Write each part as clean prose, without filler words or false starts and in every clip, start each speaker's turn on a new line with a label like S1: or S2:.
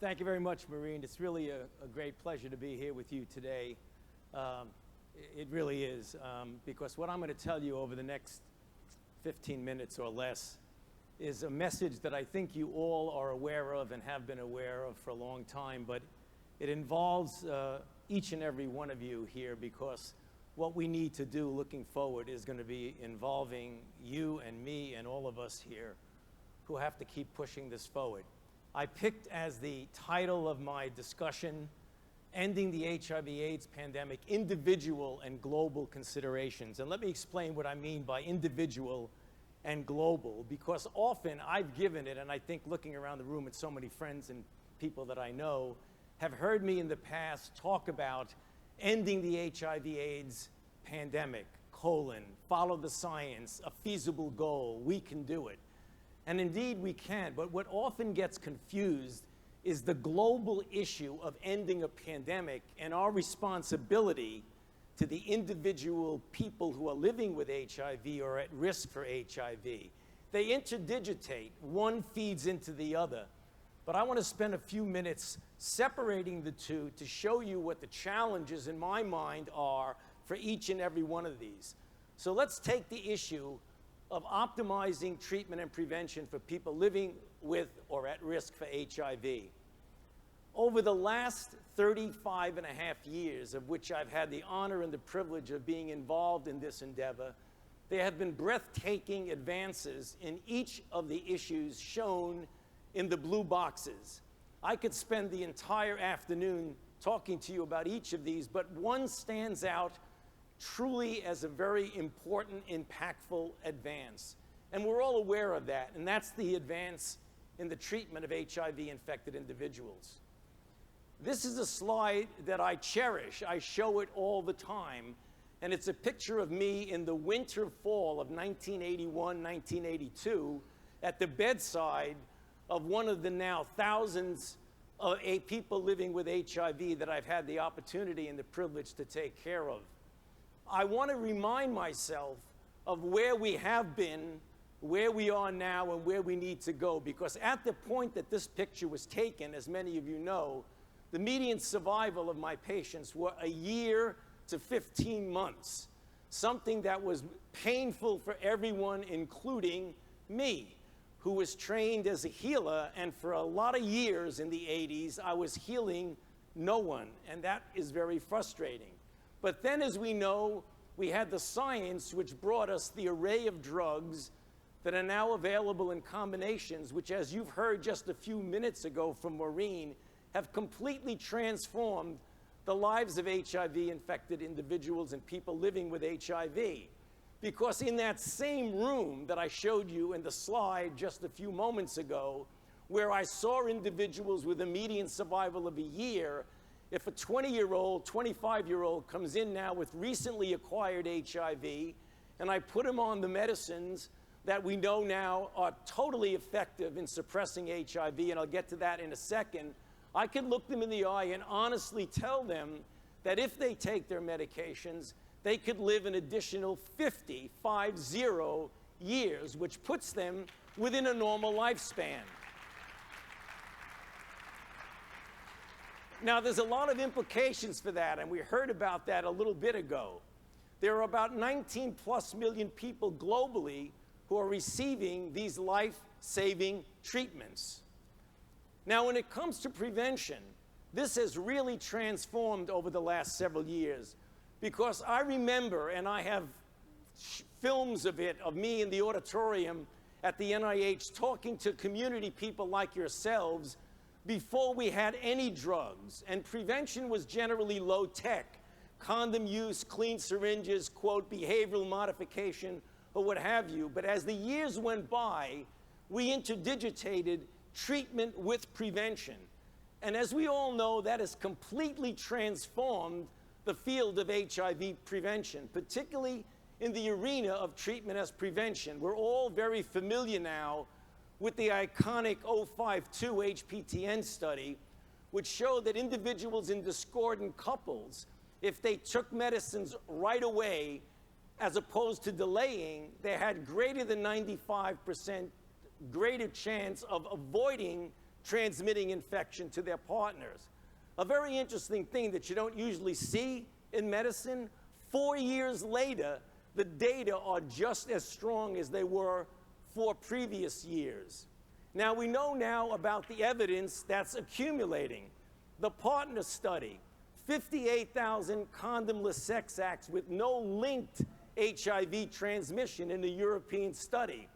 S1: Thank you very much, Maureen. It's really a great pleasure to be here with you today. It really is, because what I'm going to tell you over the next 15 minutes or less is a message that I think you all are aware of and have been aware of for a long time, but it involves each and every one of you here, because what we need to do looking forward is going to be involving you and me and all of us here who have to keep pushing this forward. I picked as the title of my discussion, Ending the HIV/AIDS Pandemic, Individual and Global Considerations. And let me explain what I mean by individual and global, because often I've given it, and I think looking around the room at so many friends and people that I know have heard me in the past talk about ending the HIV/AIDS pandemic, follow the science, a feasible goal, we can do it. And indeed we can, but what often gets confused is the global issue of ending a pandemic and our responsibility to the individual people who are living with HIV or at risk for HIV. They interdigitate, one feeds into the other. But I want to spend a few minutes separating the two to show you what the challenges in my mind are for each and every one of these. So let's take the issue of optimizing treatment and prevention for people living with or at risk for HIV. Over the last 35 and a half years, of which I've had the honor and the privilege of being involved in this endeavor, there have been breathtaking advances in each of the issues shown in the blue boxes. I could spend the entire afternoon talking to you about each of these, but one stands out truly as a very important, impactful advance. And we're all aware of that, and that's the advance in the treatment of HIV-infected individuals. This is a slide that I cherish. I show it all the time, and it's a picture of me in the winter, fall of 1981, 1982, at the bedside of one of the now thousands of people living with HIV that I've had the opportunity and the privilege to take care of. I want to remind myself of where we have been, where we are now, and where we need to go, because at the point that this picture was taken, as many of you know, the median survival of my patients were a year to 15 months, something that was painful for everyone, including me, who was trained as a healer, and for a lot of years in the 80s, I was healing no one, and that is very frustrating. But then, as we know, we had the science which brought us the array of drugs that are now available in combinations, which, as you've heard just a few minutes ago from Maureen, have completely transformed the lives of HIV-infected individuals and people living with HIV. Because in that same room that I showed you in the slide just a few moments ago, where I saw individuals with a median survival of a year, if a 20-year-old, 25-year-old comes in now with recently acquired HIV, and I put him on the medicines that we know now are totally effective in suppressing HIV, and I'll get to that in a second, I could look them in the eye and honestly tell them that if they take their medications, they could live an additional 50 years, which puts them within a normal lifespan. Now, there's a lot of implications for that, and we heard about that a little bit ago. There are about 19+ million people globally who are receiving these life-saving treatments. Now, when it comes to prevention, this has really transformed over the last several years, because I remember, and I have films of it, of me in the auditorium at the NIH talking to community people like yourselves before we had any drugs, and prevention was generally low tech, condom use, clean syringes, quote, behavioral modification, or what have you. But as the years went by, we interdigitated treatment with prevention. And as we all know, that has completely transformed the field of HIV prevention, particularly in the arena of treatment as prevention. We're all very familiar now with the iconic 052 HPTN study, which showed that individuals in discordant couples, if they took medicines right away, as opposed to delaying, they had greater than 95% greater chance of avoiding transmitting infection to their partners. A very interesting thing that you don't usually see in medicine, 4 years later, the data are just as strong as they were 4 previous years. Now, we know now about the evidence that's accumulating. The partner study, 58,000 condomless sex acts with no linked HIV transmission in the European study.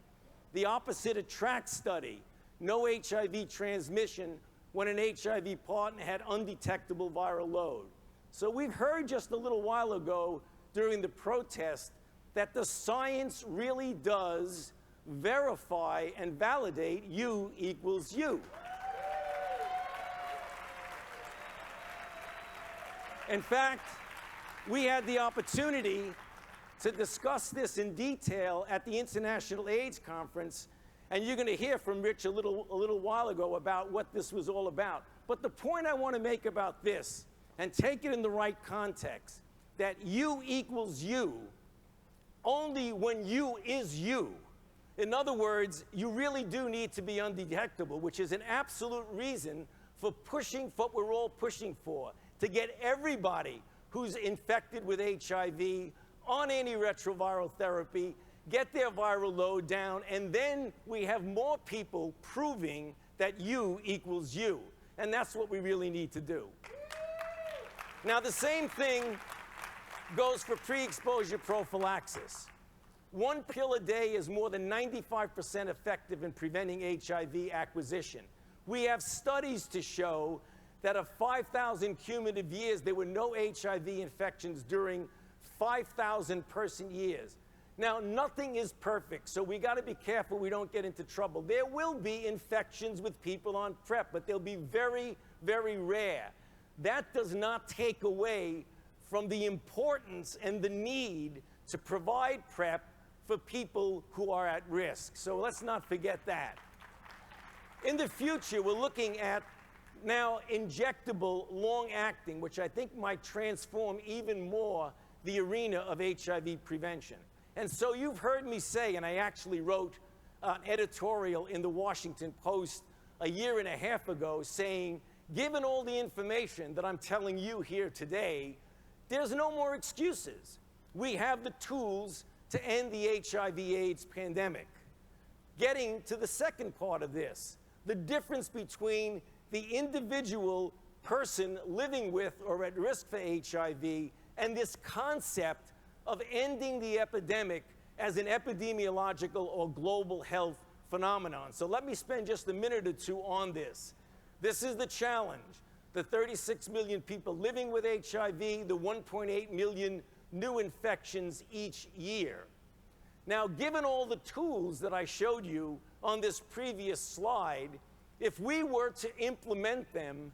S1: The opposite attract study, no HIV transmission when an HIV partner had undetectable viral load. So we've heard just a little while ago during the protest that the science really does verify and validate U equals U. In fact, we had the opportunity to discuss this in detail at the International AIDS Conference, and you're going to hear from Rich a little while ago about what this was all about. But the point I want to make about this, and take it in the right context, that U equals U only when U is you. In other words, you really do need to be undetectable, which is an absolute reason for pushing what we're all pushing for, to get everybody who's infected with HIV on antiretroviral therapy, get their viral load down, and then we have more people proving that U equals you. And that's what we really need to do. Now, the same thing goes for pre-exposure prophylaxis. 1 pill a day is more than 95% effective in preventing HIV acquisition. We have studies to show that of 5,000 cumulative years, there were no HIV infections during 5,000 person years. Now, nothing is perfect, so we got to be careful we don't get into trouble. There will be infections with people on PrEP, but they'll be very, very rare. That does not take away from the importance and the need to provide PrEP for people who are at risk. So let's not forget that. In the future, we're looking at now injectable long-acting, which I think might transform even more the arena of HIV prevention. And so you've heard me say, and I actually wrote an editorial in the Washington Post a year and a half ago saying, given all the information that I'm telling you here today, there's no more excuses. We have the tools to end the HIV/AIDS pandemic. Getting to the second part of this, the difference between the individual person living with or at risk for HIV and this concept of ending the epidemic as an epidemiological or global health phenomenon. So let me spend just a minute or two on this. This is the challenge. The 36 million people living with HIV, the 1.8 million new infections each year. Now, given all the tools that I showed you on this previous slide, if we were to implement them,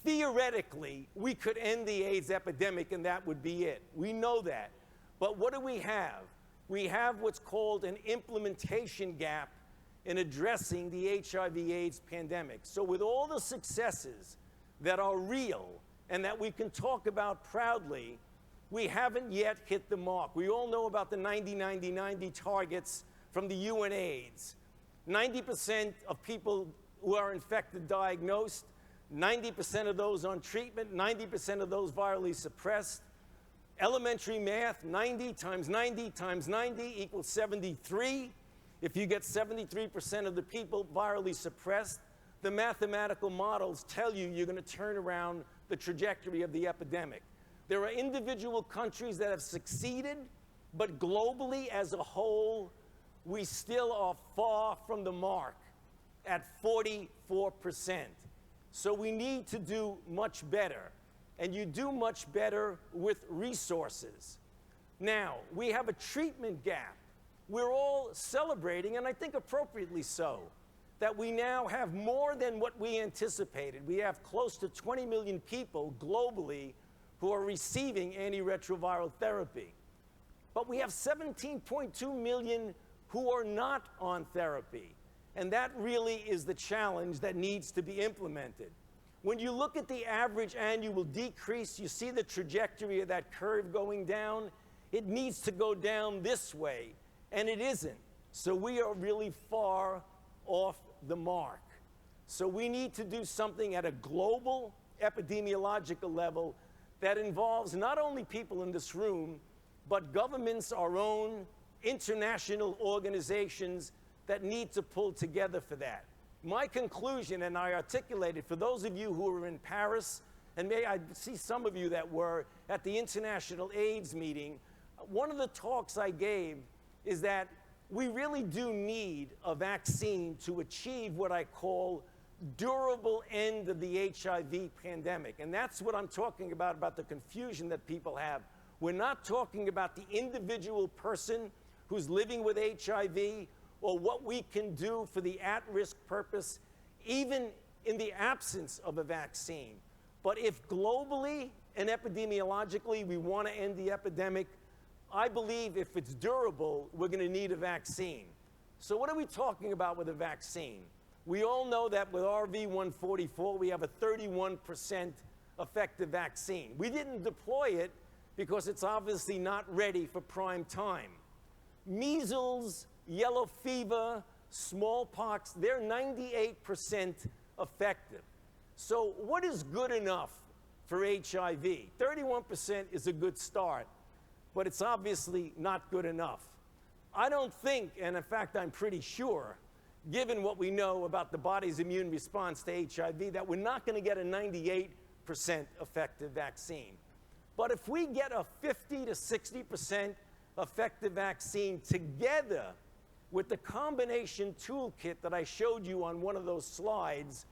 S1: theoretically, we could end the AIDS epidemic and that would be it. We know that. But what do we have? We have what's called an implementation gap in addressing the HIV/AIDS pandemic. So with all the successes that are real and that we can talk about proudly, we haven't yet hit the mark. We all know about the 90-90-90 targets from the UNAIDS. 90% of people who are infected diagnosed, 90% of those on treatment, 90% of those virally suppressed. Elementary math, 90 times 90 times 90 equals 73. If you get 73% of the people virally suppressed, the mathematical models tell you you're going to turn around the trajectory of the epidemic. There are individual countries that have succeeded, but globally as a whole, we still are far from the mark at 44%. So we need to do much better. And you do much better with resources. Now, we have a treatment gap. We're all celebrating, and I think appropriately so, that we now have more than what we anticipated. We have close to 20 million people globally who are receiving antiretroviral therapy. But we have 17.2 million who are not on therapy. And that really is the challenge that needs to be implemented. When you look at the average annual decrease, you see the trajectory of that curve going down. It needs to go down this way, and it isn't. So we are really far off the mark. So we need to do something at a global epidemiological level that involves not only people in this room, but governments, our own, international organizations that need to pull together for that. My conclusion, and I articulated for those of you who were in Paris, and may I see some of you that were at the International AIDS meeting, one of the talks I gave is that we really do need a vaccine to achieve what I call durable end of the HIV pandemic. And that's what I'm talking about the confusion that people have. We're not talking about the individual person who's living with HIV or what we can do for the at-risk purpose, even in the absence of a vaccine. But if globally and epidemiologically we want to end the epidemic, I believe if it's durable, we're going to need a vaccine. So what are we talking about with a vaccine? We all know that with RV144, we have a 31% effective vaccine. We didn't deploy it because it's obviously not ready for prime time. Measles, yellow fever, smallpox, they're 98% effective. So what is good enough for HIV? 31% is a good start, but it's obviously not good enough. I don't think, and in fact I'm pretty sure, given what we know about the body's immune response to HIV, that we're not going to get a 98% effective vaccine. But if we get a 50 to 60% effective vaccine together with the combination toolkit that I showed you on one of those slides,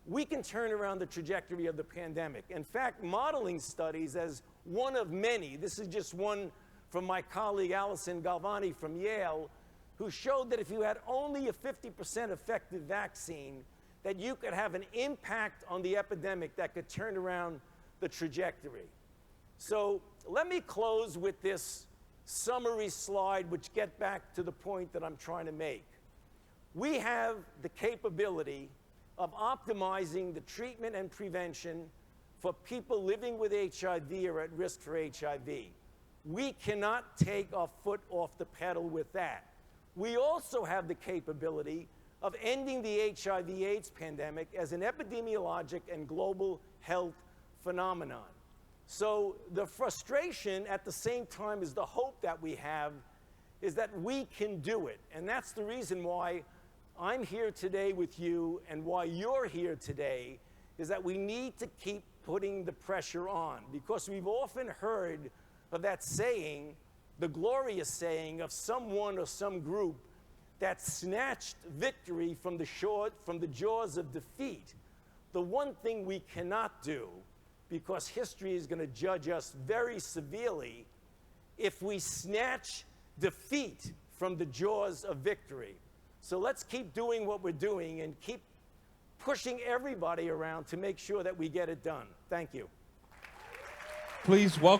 S1: we can turn around the trajectory of the pandemic. In fact, modeling studies as one of many, this is just one from my colleague Allison Galvani from Yale, who showed that if you had only a 50% effective vaccine, that you could have an impact on the epidemic that could turn around the trajectory. So let me close with this summary slide, which gets back to the point that I'm trying to make. We have the capability of optimizing the treatment and prevention for people living with HIV or at risk for HIV. We cannot take our foot off the pedal with that. We also have the capability of ending the HIV/AIDS pandemic as an epidemiologic and global health phenomenon. So the frustration at the same time as the hope that we have is that we can do it. And that's the reason why I'm here today with you and why you're here today, is that we need to keep putting the pressure on, because we've often heard of that saying, the glorious saying of someone or some group that snatched victory from the jaws of defeat. The one thing we cannot do, because history is going to judge us very severely, if we snatch defeat from the jaws of victory. So let's keep doing what we're doing and keep pushing everybody around to make sure that we get it done. Thank you.
S2: Please welcome